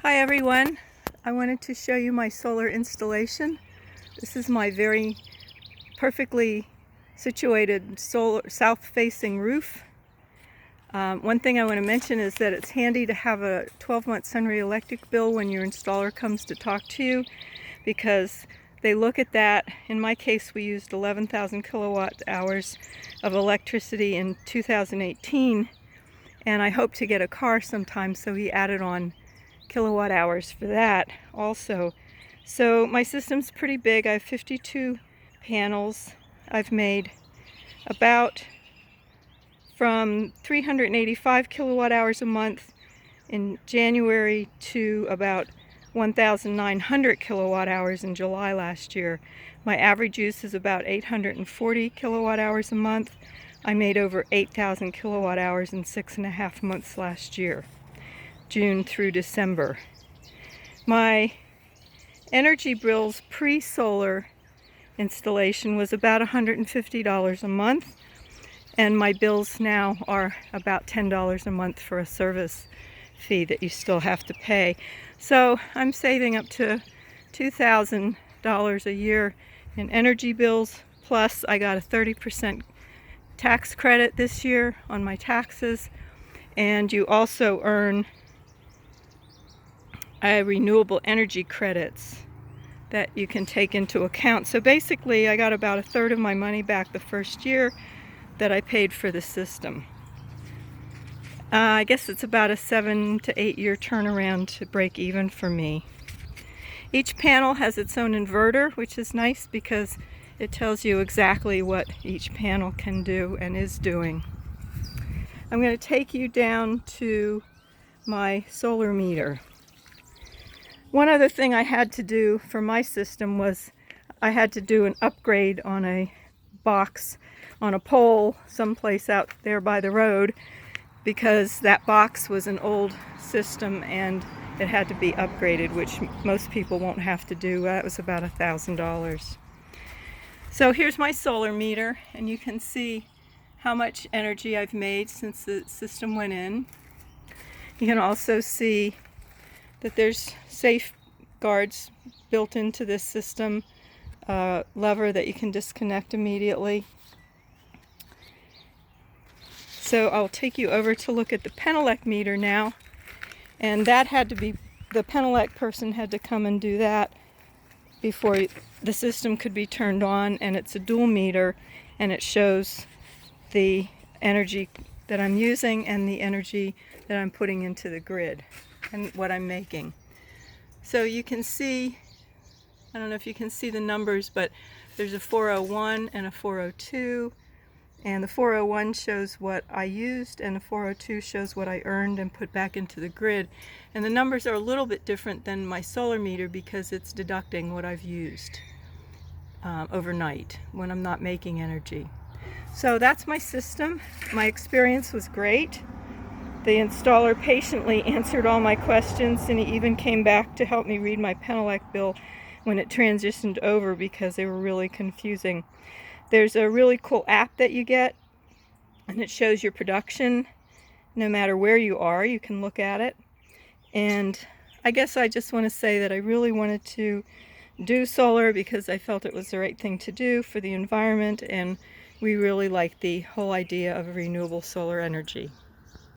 Hi everyone, I wanted to show you my solar installation. This is my very perfectly situated solar south-facing roof. One thing I want to mention is that it's handy to have a 12-month Sunray electric bill when your installer comes to talk to you, because they look at that. In my case, we used 11,000 kilowatt hours of electricity in 2018, and I hope to get a car sometime, so he added on kilowatt hours for that also. So my system's pretty big. I have 52 panels. I've made about from 385 kilowatt hours a month in January to about 1,900 kilowatt hours in July last year. My average use is about 840 kilowatt hours a month. I made over 8,000 kilowatt hours in 6.5 months last year, June through December. My energy bills pre-solar installation was about $150 a month, and my bills now are about $10 a month for a service fee that you still have to pay. So I'm saving up to $2,000 a year in energy bills, plus I got a 30% tax credit this year on my taxes, and you also earn renewable energy credits that you can take into account. So basically I got about a third of my money back the first year that I paid for the system. I guess it's about a 7 to 8 year turnaround to break even for me. Each panel has its own inverter, which is nice because it tells you exactly what each panel can do and is doing. I'm going to take you down to my solar meter. One other thing I had to do for my system was I had to do an upgrade on a box on a pole someplace out there by the road, because that box was an old system and it had to be upgraded, which most people won't have to do. That was about $1,000. So here's my solar meter, and you can see how much energy I've made since the system went in. You can also see that there's safeguards built into this system, lever that you can disconnect immediately. So I'll take you over to look at the Penelec meter now, and that had to be, the Penelec person had to come and do that before the system could be turned on, and it's a dual meter, and it shows the energy that I'm using and the energy that I'm putting into the grid and what I'm making. So you can see, I don't know if you can see the numbers, but there's a 401 and a 402, and the 401 shows what I used and the 402 shows what I earned and put back into the grid. And the numbers are a little bit different than my solar meter because it's deducting what I've used overnight when I'm not making energy. So that's my system. My experience was great. The installer patiently answered all my questions, and he even came back to help me read my Penelec bill when it transitioned over because they were really confusing. There's a really cool app that you get, and it shows your production no matter where you are. You can look at it. And I guess I just want to say that I really wanted to do solar because I felt it was the right thing to do for the environment, and we really like the whole idea of renewable solar energy.